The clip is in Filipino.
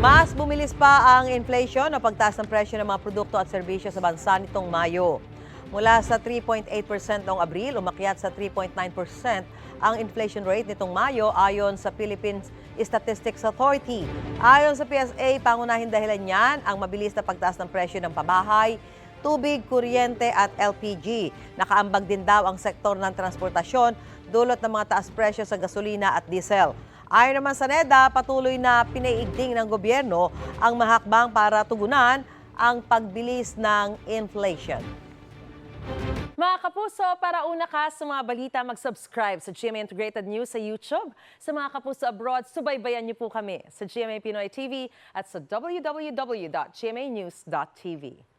Mas bumilis pa ang inflation o pagtaas ng presyo ng mga produkto at serbisyo sa bansa nitong Mayo. Mula sa 3.8% noong Abril, umakyat sa 3.9% ang inflation rate nitong Mayo ayon sa Philippine Statistics Authority. Ayon sa PSA, pangunahing dahilan niyan ang mabilis na pagtaas ng presyo ng pabahay, tubig, kuryente at LPG. Nakaambag din daw ang sektor ng transportasyon dulot ng mga taas presyo sa gasolina at diesel. Ayon naman sa NEDA, patuloy na pinaiigting ng gobyerno ang mahakbang para tugunan ang pagbilis ng inflation. Mga kapuso, para una ka sa mga balita, mag-subscribe sa GMA Integrated News sa YouTube. Sa mga kapuso abroad, subaybayan niyo po kami sa GMA Pinoy TV at sa www.gmanews.tv.